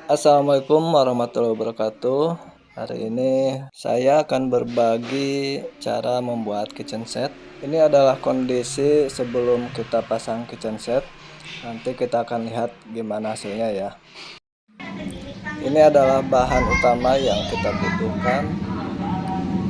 Assalamualaikum warahmatullahi wabarakatuh. Hari ini saya akan berbagi cara membuat kitchen set. Ini adalah kondisi sebelum kita pasang kitchen set. Nanti kita akan lihat gimana hasilnya ya. Ini adalah bahan utama yang kita butuhkan.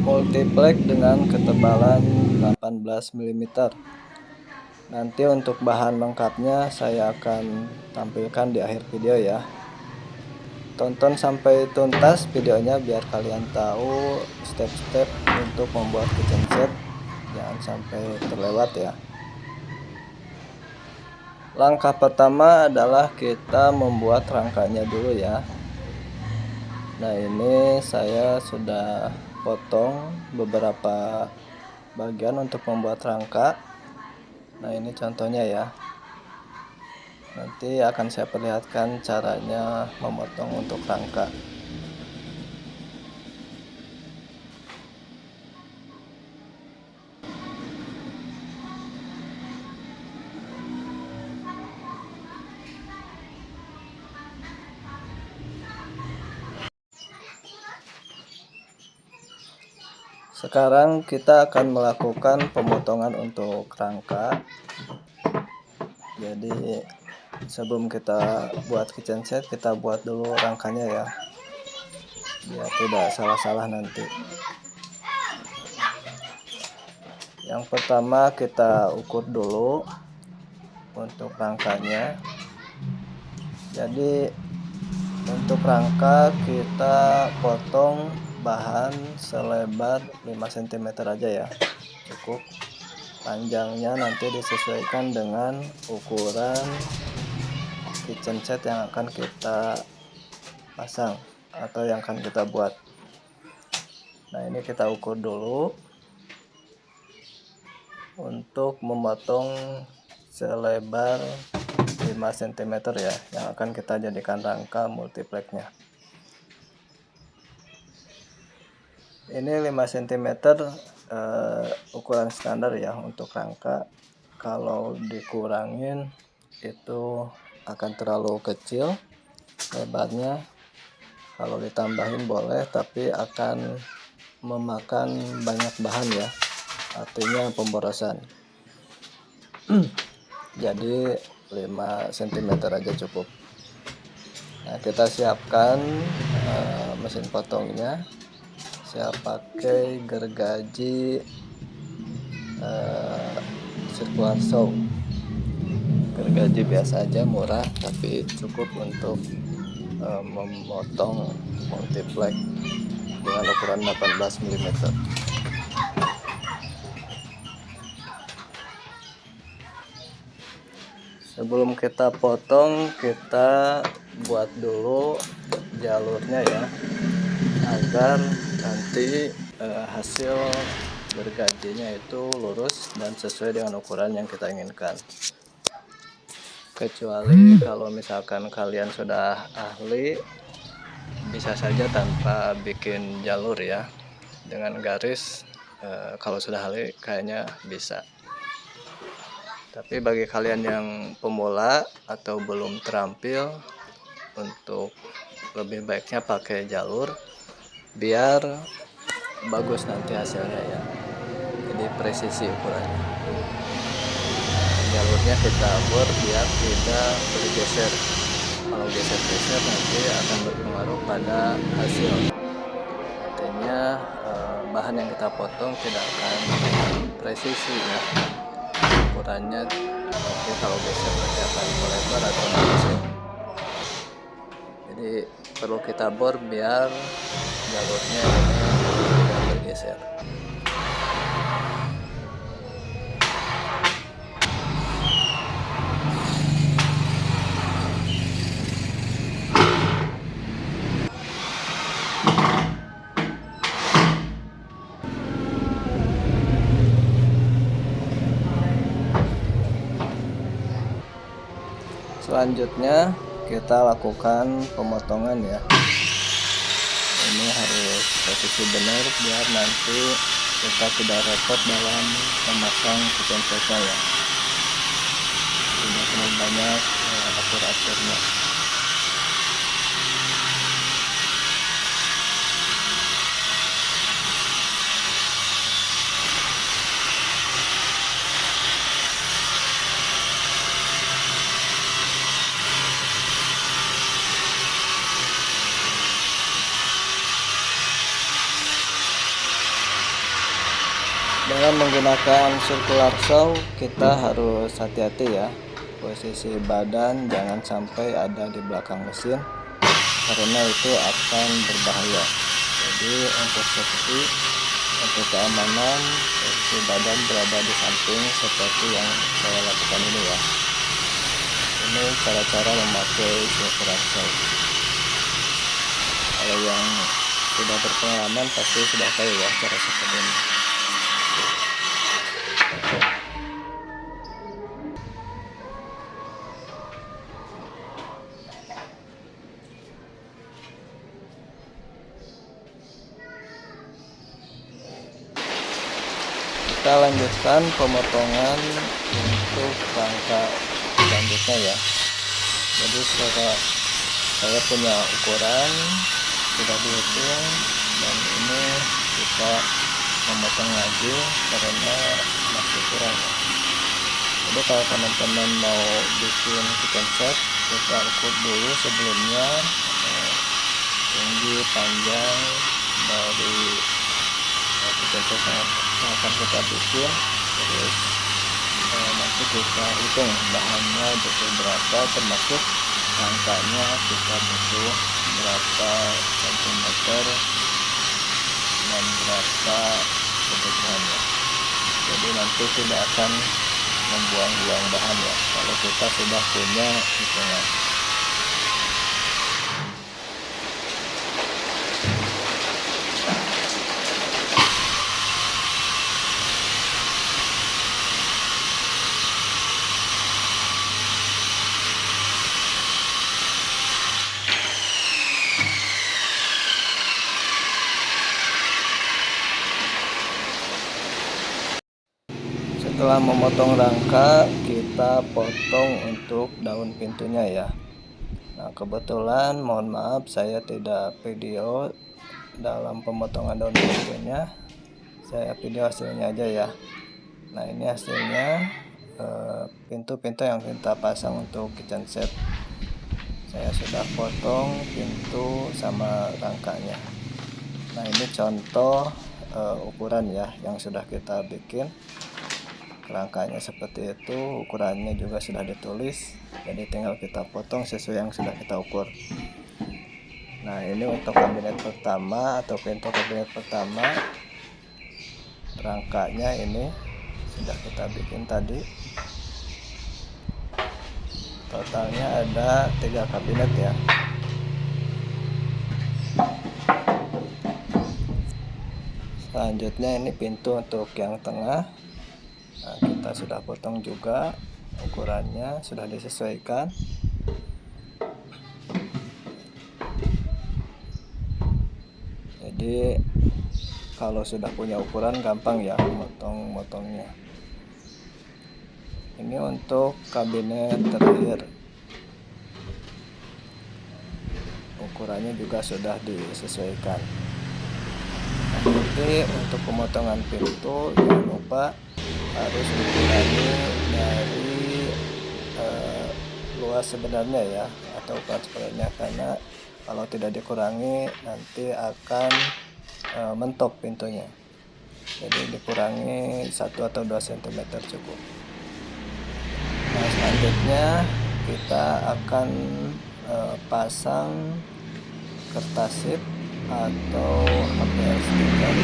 Multiplex dengan ketebalan 18 mm. Nanti untuk bahan lengkapnya saya akan tampilkan di akhir video ya. Tonton sampai tuntas videonya biar kalian tahu step-step untuk membuat kitchen set, jangan sampai terlewat ya. Langkah pertama adalah kita membuat rangkanya dulu ya. Nah, ini saya sudah potong beberapa bagian untuk membuat rangka. Nah, ini contohnya ya. Nanti akan saya perlihatkan caranya memotong untuk rangka. Sekarang kita akan melakukan pemotongan untuk rangka. Jadi sebelum kita buat kitchen set, kita buat dulu rangkanya ya, biar tidak salah-salah nanti. Yang pertama kita ukur dulu untuk rangkanya. Jadi untuk rangka kita potong bahan selebar 5 cm aja ya, cukup. Panjangnya nanti disesuaikan dengan ukuran kitchen set yang akan kita pasang atau yang akan kita buat. Nah, ini kita ukur dulu untuk memotong selebar 5 cm ya, yang akan kita jadikan rangka multiplexnya. Ini 5 cm ukuran standar ya untuk rangka. Kalau dikurangin itu akan terlalu kecil lebarnya. Kalau ditambahin boleh, tapi akan memakan banyak bahan ya, artinya pemborosan. Jadi 5 cm aja cukup. Nah, kita siapkan mesin potongnya. Saya pakai gergaji circular saw. Gergaji biasa aja, murah, tapi cukup untuk memotong multiplex dengan ukuran 18 mm. Sebelum kita potong, kita buat dulu jalurnya ya, agar nanti hasil gergajinya itu lurus dan sesuai dengan ukuran yang kita inginkan. Kecuali kalau misalkan kalian sudah ahli, bisa saja tanpa bikin jalur ya, dengan garis. Kalau sudah ahli kayaknya bisa. Tapi bagi kalian yang pemula atau belum terampil, untuk lebih baiknya pakai jalur biar bagus nanti hasilnya ya. Jadi presisi ukurannya. Jalurnya kita bor biar tidak bergeser. Kalau geser-geser nanti akan berpengaruh pada hasil. Artinya bahan yang kita potong tidak akan presisi ya ukurannya. Nanti kalau geser nanti akan melebar atau mengecil. Jadi perlu kita bor biar jalurnya ini tidak bergeser. Selanjutnya kita lakukan pemotongan ya. Ini harus posisi benar biar nanti kita tidak repot dalam memasang kitchen setnya ya. Tidak terlalu banyak atur-aturnya. Dalam menggunakan circular saw kita harus hati-hati ya, posisi badan jangan sampai ada di belakang mesin karena itu akan berbahaya. Jadi untuk safety, untuk keamanan, posisi badan berada di samping seperti yang saya lakukan ini ya. Ini cara-cara memakai circular saw. Kalau yang sudah berpengalaman pasti sudah tahu ya cara seperti ini. Kita lanjutkan pemotongan untuk rangka selanjutnya ya. Jadi saya punya ukuran sudah dihitung, dan ini kita memotong lagi karena masih kurang ya. Jadi kalau teman-teman mau bikin kitchen set, kita ukur dulu sebelumnya tinggi panjang dari kitchen set yang akan kita bikin, terus nanti kita hitung bahannya butuh berapa, termasuk rangkanya kita butuh berapa sentimeter dan berapa kebutuhannya. Jadi nanti tidak akan membuang-buang bahan ya kalau kita sudah punya hitungan. Setelah memotong rangka, kita potong untuk daun pintunya ya. Nah, kebetulan mohon maaf saya tidak video dalam pemotongan daun pintunya. Saya video hasilnya aja ya. Nah, ini hasilnya pintu-pintu yang kita pasang untuk kitchen set. Saya sudah potong pintu sama rangkanya. Nah, ini contoh ukuran ya yang sudah kita bikin. Rangkanya seperti itu, ukurannya juga sudah ditulis, jadi tinggal kita potong sesuai yang sudah kita ukur. Nah, ini untuk kabinet pertama atau pintu kabinet pertama, rangkanya ini sudah kita bikin tadi. Totalnya ada 3 kabinet ya. Selanjutnya ini pintu untuk yang tengah. Nah, kita sudah potong juga, ukurannya sudah disesuaikan. Jadi kalau sudah punya ukuran gampang ya motongnya. Ini untuk kabinet terakhir, ukurannya juga sudah disesuaikan. Nah, nanti untuk pemotongan pintu jangan lupa harus dikurangi dari luas sebenarnya ya, atau ukuran sebenarnya, karena kalau tidak dikurangi nanti akan mentok pintunya. Jadi dikurangi 1 atau 2 cm cukup. Nah, selanjutnya kita akan pasang kertas sheet atau HPL stiker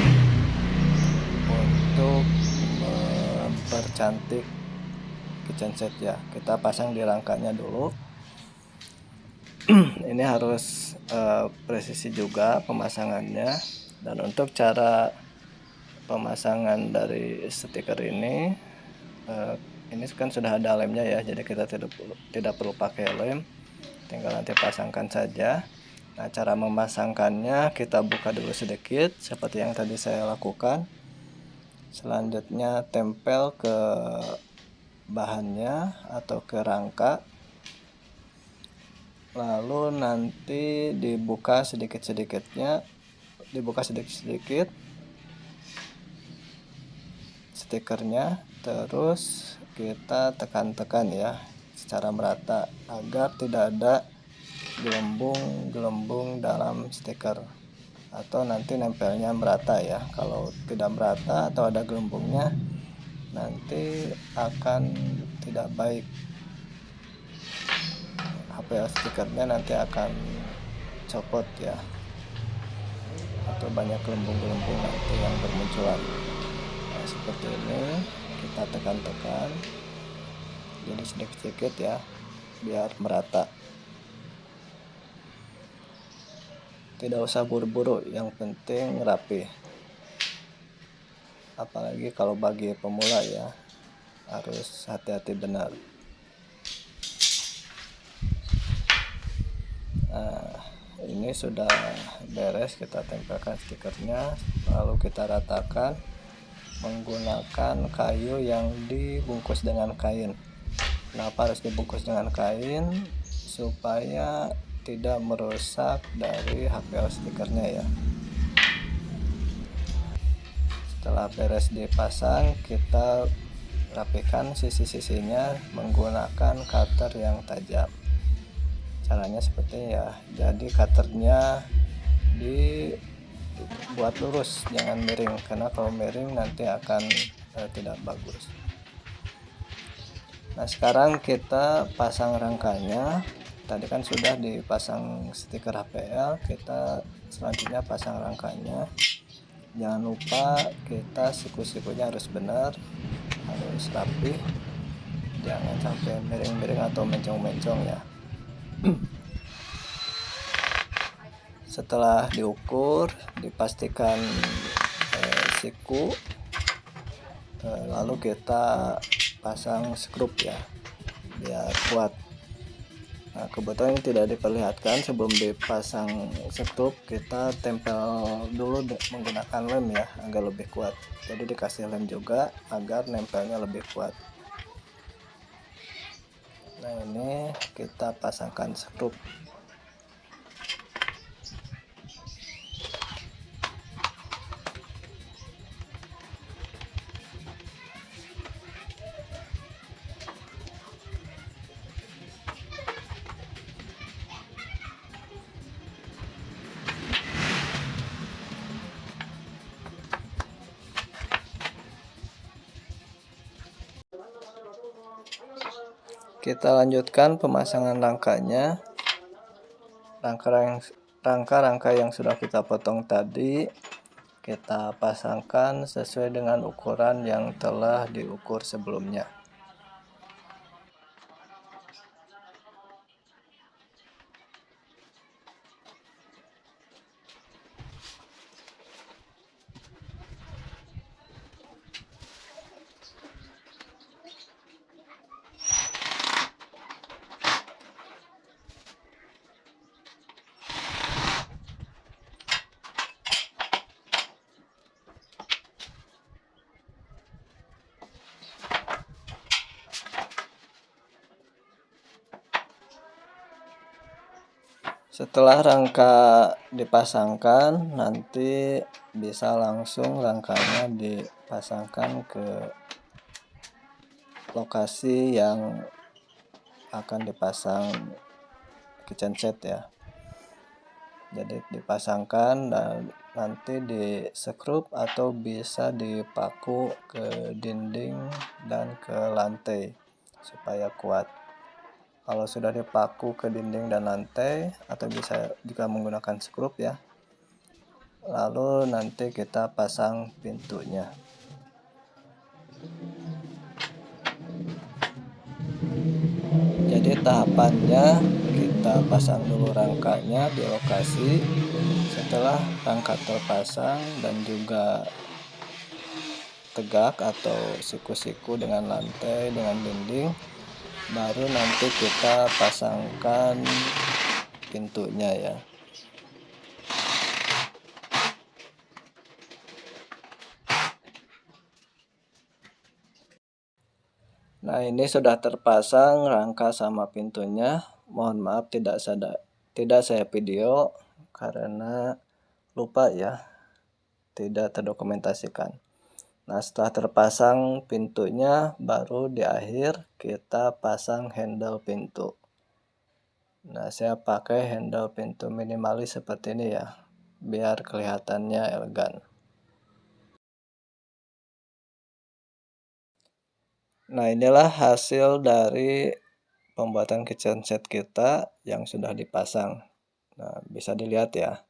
untuk mempercantik kitchen set ya. Kita pasang di rangkanya dulu. Ini harus presisi juga pemasangannya. Dan untuk cara pemasangan dari stiker ini kan sudah ada lemnya ya, jadi kita tidak perlu pakai lem, tinggal nanti pasangkan saja. Nah, cara memasangkannya kita buka dulu sedikit seperti yang tadi saya lakukan. Selanjutnya tempel ke bahannya atau ke rangka, lalu nanti dibuka sedikit-sedikit stikernya, terus kita tekan-tekan ya secara merata agar tidak ada gelembung-gelembung dalam stiker. atau nanti nempelnya merata ya. Kalau tidak merata atau ada gelembungnya, nanti akan tidak baik. HPL stikernya nanti akan copot ya, atau banyak gelembung-gelembung nanti yang bermunculan. Nah, seperti ini kita tekan-tekan jadi sedikit-sedikit ya, biar merata. Tidak usah buru-buru, yang penting rapi. Apalagi kalau bagi pemula ya, harus hati-hati benar. Nah, ini sudah beres, kita tempelkan stikernya, lalu kita ratakan menggunakan kayu yang dibungkus dengan kain. Kenapa harus dibungkus dengan kain? Supaya tidak merusak dari HPL stikernya ya. Setelah beres dipasang, kita rapikan sisi-sisinya menggunakan cutter yang tajam. Caranya seperti ya, jadi cutternya dibuat lurus, jangan miring, karena kalau miring nanti akan tidak bagus. Nah, sekarang kita pasang rangkanya. Tadi kan sudah dipasang stiker HPL, kita selanjutnya pasang rangkanya. Jangan lupa kita siku-sikunya harus benar, harus rapi, jangan sampai miring-miring atau mencong-mencong ya. Setelah diukur, dipastikan siku, lalu kita pasang skrup ya, biar kuat. Nah, kebetulan ini tidak diperlihatkan, sebelum dipasang skrup kita tempel dulu menggunakan lem ya, agar lebih kuat. Jadi dikasih lem juga agar nempelnya lebih kuat. Nah, ini kita pasangkan skrup. Kita lanjutkan pemasangan rangkanya. Rangka-rangka yang sudah kita potong tadi kita pasangkan sesuai dengan ukuran yang telah diukur sebelumnya. Setelah rangka dipasangkan, nanti bisa langsung rangkanya dipasangkan ke lokasi yang akan dipasang kitchen set ya. Jadi dipasangkan dan nanti di skrup atau bisa dipaku ke dinding dan ke lantai supaya kuat. Kalau sudah dipaku ke dinding dan lantai, atau bisa juga menggunakan skrup ya, lalu nanti kita pasang pintunya. Jadi tahapannya, kita pasang dulu rangkanya di lokasi. Setelah rangka terpasang dan juga tegak atau siku-siku dengan lantai, dengan dinding, baru nanti kita pasangkan pintunya ya. Nah, ini sudah terpasang rangka sama pintunya. Mohon maaf tidak saya video karena lupa ya, tidak terdokumentasikan. Nah, setelah terpasang pintunya, baru di akhir kita pasang handle pintu. Nah, saya pakai handle pintu minimalis seperti ini ya. biar kelihatannya elegan. Nah, inilah hasil dari pembuatan kitchen set kita yang sudah dipasang. Nah, bisa dilihat ya.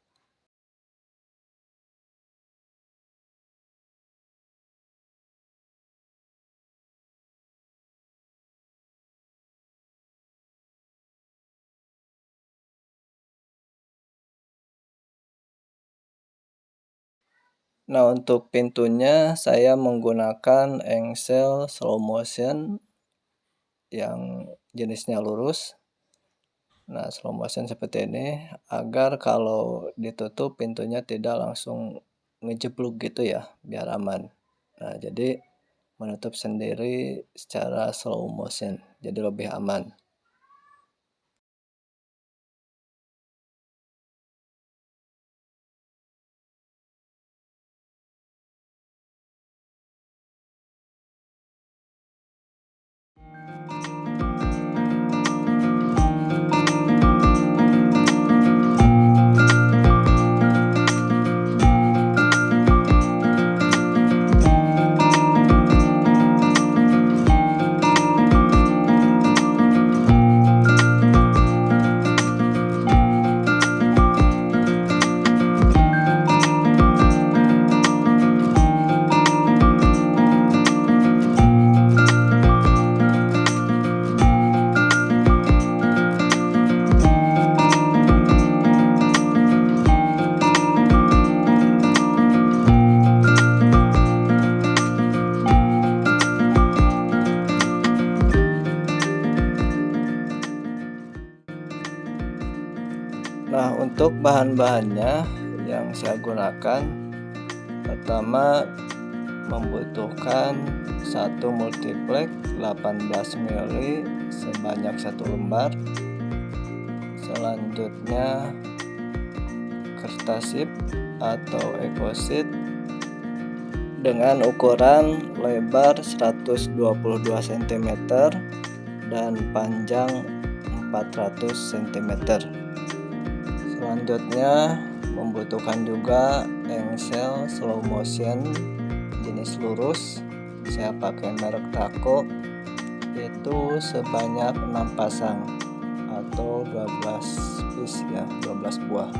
Nah, untuk pintunya saya menggunakan engsel slow motion yang jenisnya lurus. Nah, slow motion seperti ini agar kalau ditutup pintunya tidak langsung ngejeblok gitu ya, biar aman. Nah, jadi menutup sendiri secara slow motion, jadi lebih aman. Nah, untuk bahan-bahannya yang saya gunakan, pertama membutuhkan satu multiplex 18 mili sebanyak 1 lembar. Selanjutnya kertas zip atau ekosit dengan ukuran lebar 122 cm dan panjang 400 cm. Selanjutnya membutuhkan juga engsel slow motion jenis lurus. Saya pakai merek Taco, itu sebanyak 6 pasang atau 12 piece ya, 12 buah.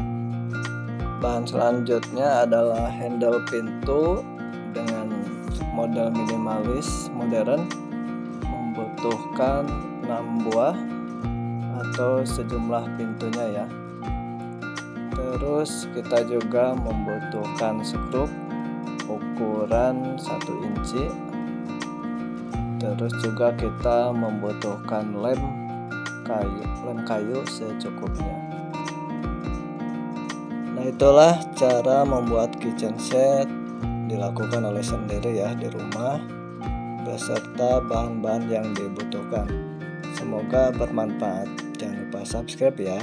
Bahan selanjutnya adalah handle pintu dengan model minimalis modern, membutuhkan 6 buah atau sejumlah pintunya ya. Terus kita juga membutuhkan skrup ukuran 1 inci. Terus juga kita membutuhkan lem kayu secukupnya. Nah, itulah cara membuat kitchen set dilakukan oleh sendiri ya di rumah beserta bahan-bahan yang dibutuhkan. Semoga bermanfaat. Jangan lupa subscribe ya.